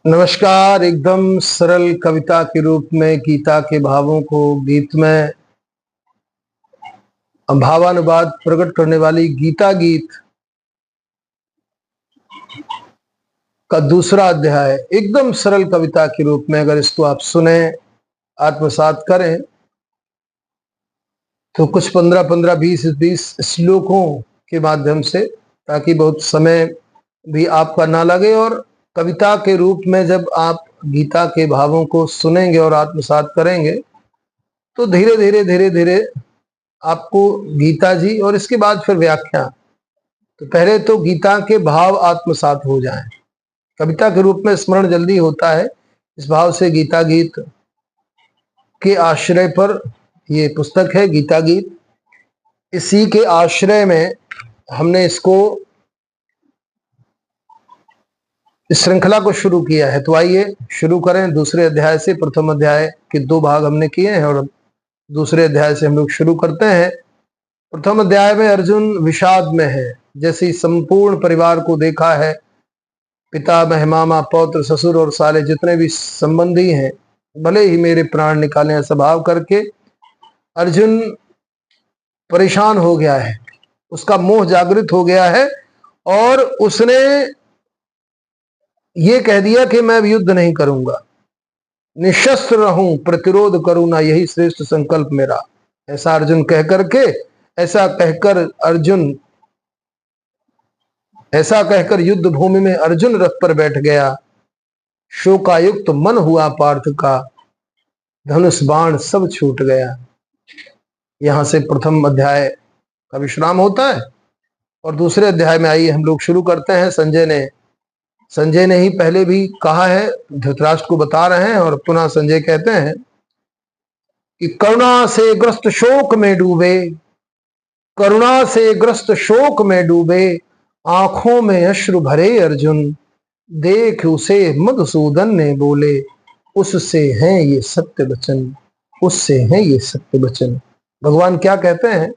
नमस्कार। एकदम सरल कविता के रूप में गीता के भावों को गीत में भावानुवाद प्रकट करने वाली गीता गीत का दूसरा अध्याय एकदम सरल कविता के रूप में अगर इसको आप सुने, आत्मसात करें तो कुछ 15-15, 20-20 श्लोकों के माध्यम से, ताकि बहुत समय भी आपका ना लगे, और कविता के रूप में जब आप गीता के भावों को सुनेंगे और आत्मसात करेंगे तो धीरे धीरे धीरे धीरे आपको गीता जी और इसके बाद फिर व्याख्या, तो पहले तो गीता के भाव आत्मसात हो जाएं। कविता के रूप में स्मरण जल्दी होता है, इस भाव से गीता गीत के आश्रय पर ये पुस्तक है गीता गीत। इसी के आश्रय में हमने इस श्रृंखला को शुरू किया है। तो आइए शुरू करें दूसरे अध्याय से। प्रथम अध्याय के 2 भाग हमने किए हैं और दूसरे अध्याय से हम लोग शुरू करते हैं। प्रथम अध्याय में अर्जुन विषाद में है, जैसे संपूर्ण परिवार को देखा है, पिता, मामा, पौत्र, ससुर और सारे जितने भी संबंधी हैं, भले ही मेरे प्राण निकालें ऐसा भाव करके अर्जुन परेशान हो गया है, उसका मोह जागृत हो गया है और उसने ये कह दिया कि मैं युद्ध नहीं करूंगा, निशस्त्र रहूं, प्रतिरोध करूं ना, यही श्रेष्ठ संकल्प मेरा। ऐसा अर्जुन कहकर युद्ध भूमि में अर्जुन रथ पर बैठ गया। शोकायुक्त मन हुआ पार्थ का, धनुष बाण सब छूट गया। यहां से प्रथम अध्याय का विश्राम होता है और दूसरे अध्याय में आइए हम लोग शुरू करते हैं। संजय ने ही पहले भी कहा है, धृतराष्ट्र को बता रहे हैं और पुनः संजय कहते हैं कि करुणा से ग्रस्त शोक में डूबे, आंखों में अश्रु भरे अर्जुन, देख उसे मधुसूदन ने बोले, उससे हैं ये सत्य वचन। भगवान क्या कहते हैं?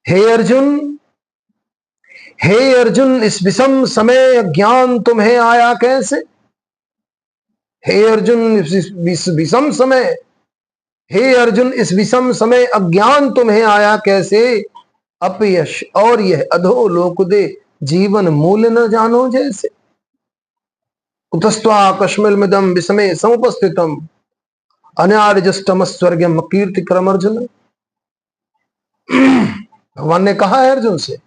हे अर्जुन, इस विषम समय अज्ञान तुम्हें आया कैसे? हे अर्जुन, इस विषम समय अज्ञान तुम्हें आया कैसे? अपयश और यह अधोलोक दे, जीवन मूल न जानो जैसे। कुतस्त्वा कश्मीरमिदं विषमे समुपस्थितम, अनार्यजुष्टम स्वर्गम कीर्तिक्रम अर्जुन। भगवान ने कहा है अर्जुन से,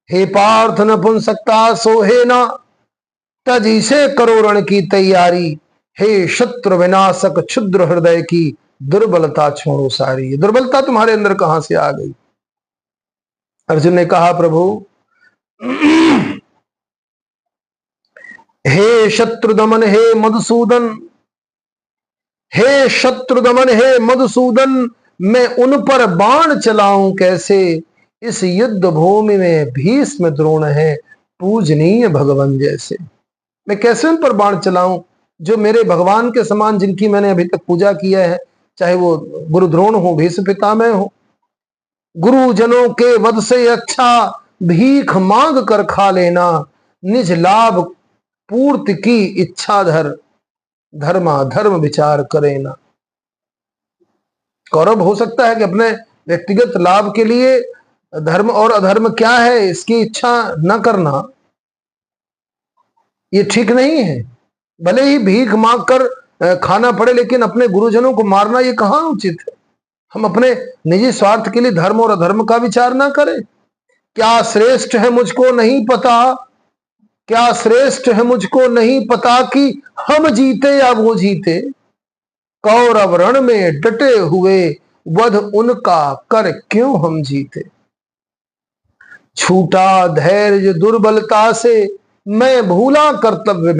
हे पार्थ न पुंसकता सोहे ना, तजी से करो रण की तैयारी। हे शत्रु विनाशक क्षुद्र हृदय की, दुर्बलता छोड़ो सारी। दुर्बलता तुम्हारे अंदर कहां से आ गई? अर्जुन ने कहा, प्रभु हे शत्रुदमन हे मधुसूदन, मैं उन पर बाण चलाऊं कैसे? इस युद्ध भूमि में भीष्म द्रोण है, पूजनीय भगवान जैसे। मैं कैसे उन पर बाण चलाऊं जो मेरे भगवान के समान, जिनकी मैंने अभी तक पूजा किया है, चाहे वो गुरु द्रोण हो, भीष्म पितामह हो। गुरुजनों के वध से अच्छा भीख मांग कर खा लेना, निज लाभ पूर्ति की इच्छा धर्म विचार करे ना। कौरव हो सकता है कि अपने व्यक्तिगत लाभ के लिए धर्म और अधर्म क्या है इसकी इच्छा न करना, ये ठीक नहीं है। भले ही भीख मांग कर खाना पड़े, लेकिन अपने गुरुजनों को मारना ये कहां उचित है? हम अपने निजी स्वार्थ के लिए धर्म और अधर्म का विचार ना करें। क्या श्रेष्ठ है मुझको नहीं पता कि हम जीते या वो जीते। कौरव रण में डटे हुए, वध उनका कर क्यों हम जीते। छूटा धैर्य दुर्बलता से, मैं भूला कर्तव्य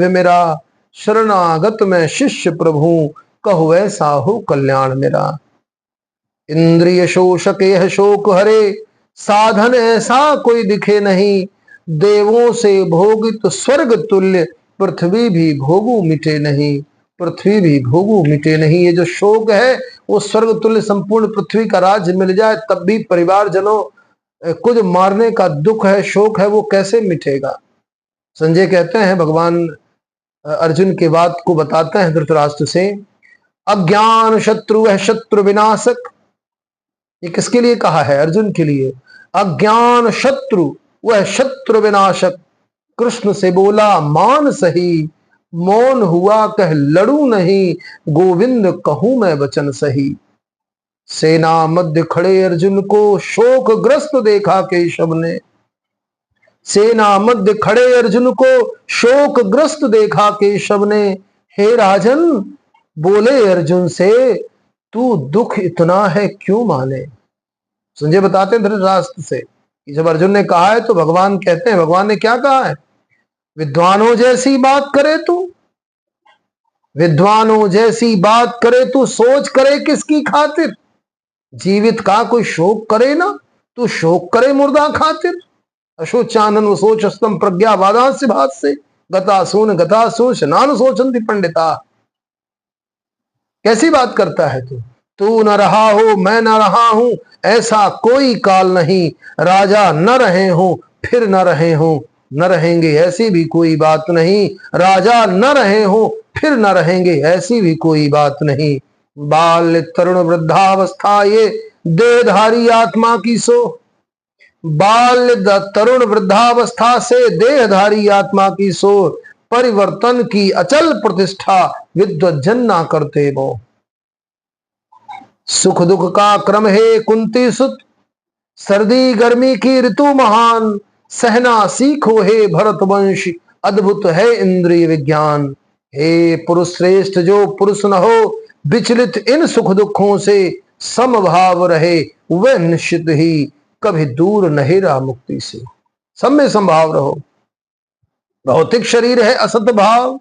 मेरा। शरणागत में शिष्य प्रभु, कहो ऐसा हो कल्याण मेरा। इंद्रिय शोषक यह शोक हरे, साधन ऐसा कोई दिखे नहीं। देवों से भोगित स्वर्ग तुल्य, पृथ्वी भी भोगू मिटे नहीं। ये जो शोक है वो स्वर्ग तुल्य संपूर्ण पृथ्वी का राज्य मिल जाए तब भी परिवारजनों कुछ मारने का दुख है, शोक है, वो कैसे मिटेगा? संजय कहते हैं, भगवान अर्जुन की बात को बताते हैं धृतराष्ट्र से, अज्ञान शत्रु है शत्रु विनाशक। ये किसके लिए कहा है? अर्जुन के लिए। अज्ञान शत्रु वह शत्रु विनाशक। कृष्ण से बोला मान सही, मौन हुआ कह लड़ू नहीं, गोविंद कहूं मैं वचन सही। सेना मध्य खड़े अर्जुन को शोक ग्रस्त देखा केशव ने। सेना मध्य खड़े अर्जुन को शोक ग्रस्त देखा केशव ने। हे राजन, बोले अर्जुन से, तू दुख इतना है क्यों माने? संजय बताते हैं धृतराष्ट्र से कि जब अर्जुन ने कहा है तो भगवान कहते हैं, भगवान ने क्या कहा है? विद्वानों जैसी बात करे तू, विद्वानों जैसी बात करे तू, सोच करे किसकी खातिर? जीवित का कोई शोक करे ना, तू शोक करे मुर्दा खातिर। अशोचानन सोचस्तम प्रज्ञा वादांस्य भाष्य गतासून शनान सोचंति पंडिता। कैसी बात करता है तू न रहा हो मैं न रहा हूं, ऐसा कोई काल नहीं। राजा न रहे हो फिर न रहे हो, न रहेंगे ऐसी भी कोई बात नहीं। राजा न रहे हो फिर न रहेंगे ऐसी भी कोई बात नहीं। बाल तरुण वृद्धावस्था ये देहधारी आत्मा की सो। बाल तरुण वृद्धावस्था से देहधारी आत्मा की सो। परिवर्तन की अचल प्रतिष्ठा विद्वज्जन ना करते वो। सुख दुख का क्रम है कुंती सुत, सर्दी गर्मी की ऋतु महान। सहना सीखो हे भरतवंश, अद्भुत है इंद्रिय विज्ञान। हे पुरुष श्रेष्ठ, जो पुरुष न हो विचलित इन सुख दुखों से, समभाव रहे वह निश्चित ही कभी दूर नहीं रहा मुक्ति से। सब में संभाव रहो। भौतिक शरीर है असत भाव,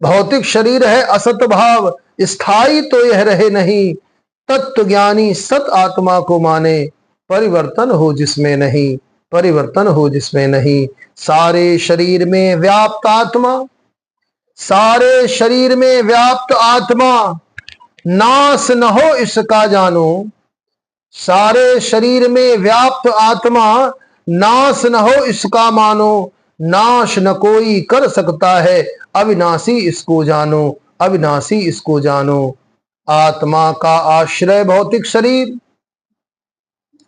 भौतिक शरीर है असत भाव, स्थायी तो यह रहे नहीं। तत्व ज्ञानी सत आत्मा को माने, परिवर्तन हो जिसमें नहीं, परिवर्तन हो जिसमें नहीं। सारे शरीर में व्याप्त आत्मा, सारे शरीर में व्याप्त आत्मा, नाश न हो इसका जानो। सारे शरीर में व्याप्त आत्मा, नाश न हो इसका मानो। नाश न कोई कर सकता है, अविनाशी इसको जानो, अविनाशी इसको जानो। आत्मा का आश्रय भौतिक शरीर,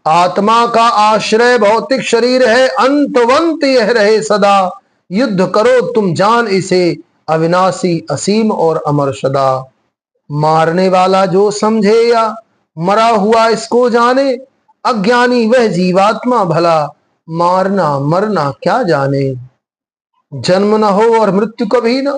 आत्मा का आश्रय भौतिक शरीर है। अंतवंत यह रहे सदा, युद्ध करो तुम जान इसे, अविनाशी असीम और अमर सदा। मारने वाला जो समझे या मरा हुआ इसको जाने, अज्ञानी वह जीवात्मा भला, मारना मरना क्या जाने। जन्म न हो और मृत्यु कभी ना,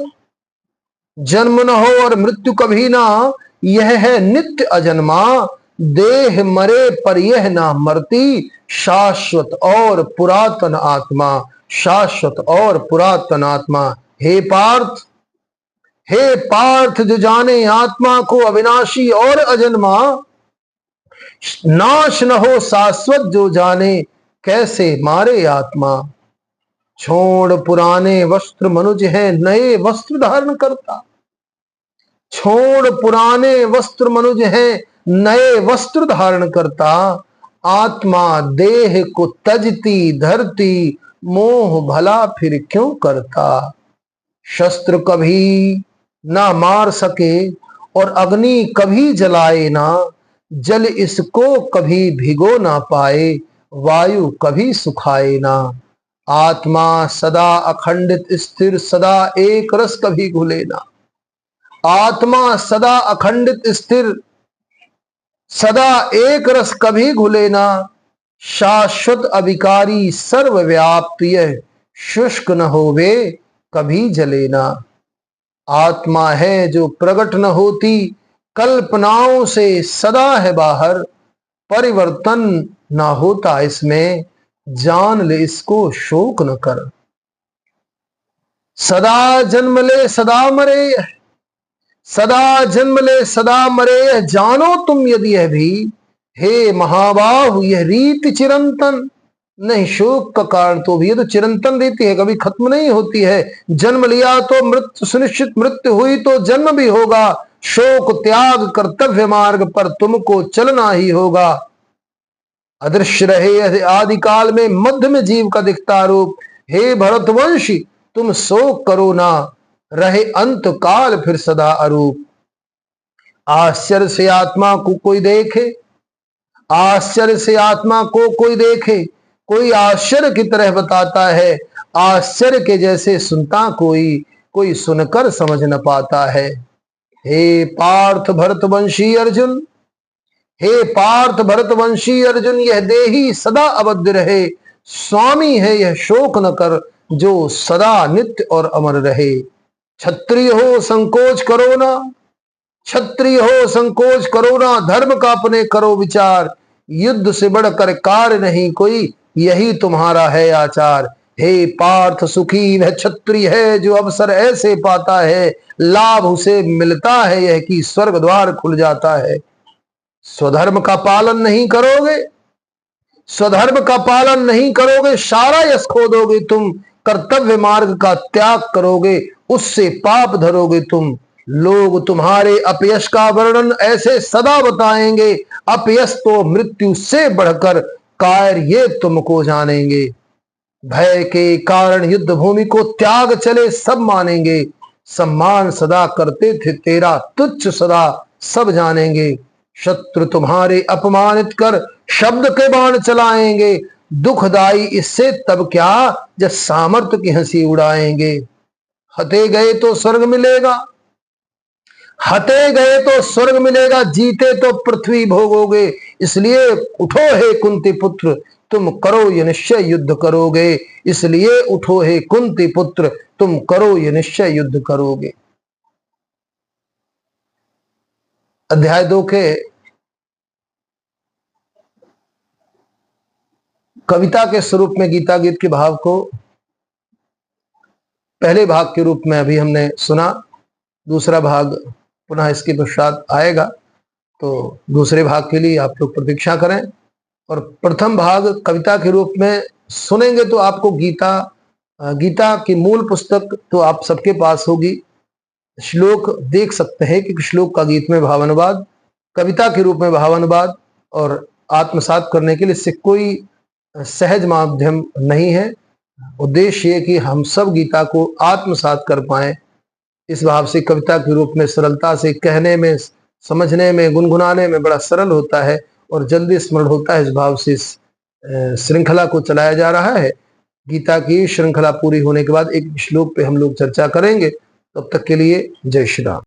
जन्म न हो और मृत्यु कभी ना, यह है नित्य अजन्मा। देह मरे पर यह ना मरती, शाश्वत और पुरातन आत्मा, शाश्वत और पुरातन आत्मा। हे पार्थ, हे पार्थ, जो जाने आत्मा को अविनाशी और अजन्मा, नाश न हो शाश्वत जो जाने, कैसे मारे आत्मा। छोड़ पुराने वस्त्र मनुज है नए वस्त्र धारण करता। छोड़ पुराने वस्त्र मनुज है नए वस्त्र धारण करता। आत्मा देह को तजती धरती, मोह भला फिर क्यों करता। शस्त्र कभी ना मार सके और अग्नि कभी जलाए ना, जल इसको कभी भिगो ना पाए, वायु कभी सुखाए ना। आत्मा सदा अखंडित स्थिर, सदा एक रस कभी घुले ना। आत्मा सदा अखंडित स्थिर, सदा एक रस कभी घुले ना। शाश्वत अविकारी सर्वव्याप्त यह, शुष्क न होवे कभी जले ना। आत्मा है जो प्रकट न होती, कल्पनाओं से सदा है बाहर। परिवर्तन ना होता इसमें, जान ले इसको शोक न कर। सदा जन्म ले सदा मरे, सदा जन्म ले सदा मरे, जानो तुम यदि यह भी। हे महाबाहु यह रीति चिरंतन, नहीं शोक का कारण तो भी, ये तो चिरंतन रीति है, कभी खत्म नहीं होती है। जन्म लिया तो मृत्यु सुनिश्चित, मृत्यु हुई तो जन्म भी होगा। शोक त्याग कर्तव्य मार्ग पर तुमको चलना ही होगा। अदृश्य रहे आदि काल में, मध्य में जीव का दिखता रूप। हे भरतवंशी तुम शोक करो ना, रहे अंत काल फिर सदा अरूप। आश्चर्य से आत्मा को कोई देखे, आश्चर्य से आत्मा को कोई देखे, कोई आश्चर्य की तरह बताता है, आश्चर्य के जैसे सुनता कोई, कोई सुनकर समझ न पाता है। हे पार्थ भरतवंशी अर्जुन, हे पार्थ भरतवंशी अर्जुन, यह देही सदा अबद्ध रहे, स्वामी है यह शोक न कर, जो सदा नित्य और अमर रहे। क्षत्रिय हो संकोच करो ना, क्षत्रिय हो संकोच करो ना, धर्म का अपने करो विचार, युद्ध से बढ़कर कार्य नहीं कोई, यही तुम्हारा है आचार। हे पार्थ सुखी वह क्षत्रिय है, जो अवसर ऐसे पाता है, लाभ उसे मिलता है यह कि स्वर्ग द्वार खुल जाता है। स्वधर्म का पालन नहीं करोगे, स्वधर्म का पालन नहीं करोगे, सारा यश खो दोगे तुम, कर्तव्य मार्ग का त्याग करोगे, उससे पाप धरोगे तुम। लोग तुम्हारे अपयश का वर्णन ऐसे सदा बताएंगे, अपयश तो मृत्यु से बढ़कर कायर ये तुमको जानेंगे। भय के कारण युद्ध भूमि को त्याग चले सब मानेंगे, सम्मान सदा करते थे तेरा तुच्छ सदा सब जानेंगे। शत्रु तुम्हारे अपमानित कर शब्द के बाण चलाएंगे, दुखदाई इससे तब क्या जब सामर्थ्य की हंसी उड़ाएंगे। हते गए तो स्वर्ग मिलेगा, हते गए तो स्वर्ग मिलेगा, जीते तो पृथ्वी भोगोगे, इसलिए उठो हे कुंती पुत्र तुम करो ये निश्चय युद्ध करोगे, इसलिए उठो हे कुंती पुत्र तुम करो ये निश्चय युद्ध करोगे। अध्याय 2 के कविता के स्वरूप में गीता गीत के भाव को पहले भाग के रूप में अभी हमने सुना, दूसरा भाग पुनः इसके पश्चात आएगा, तो दूसरे भाग के लिए आप लोग प्रतीक्षा करें। और प्रथम भाग कविता के रूप में सुनेंगे तो आपको गीता की मूल पुस्तक तो आप सबके पास होगी, श्लोक देख सकते हैं कि श्लोक का गीत में भावानुवाद, कविता के रूप में भावानुवाद, और आत्मसात करने के लिए इससे कोई सहज माध्यम नहीं है। उद्देश्य ये कि हम सब गीता को आत्मसात कर पाए, इस भाव से कविता के रूप में सरलता से कहने में, समझने में, गुनगुनाने में बड़ा सरल होता है और जल्दी स्मरण होता है। इस भाव से इस श्रृंखला को चलाया जा रहा है। गीता की श्रृंखला पूरी होने के बाद एक श्लोक पे हम लोग चर्चा करेंगे। तब तक के लिए जय श्री राम।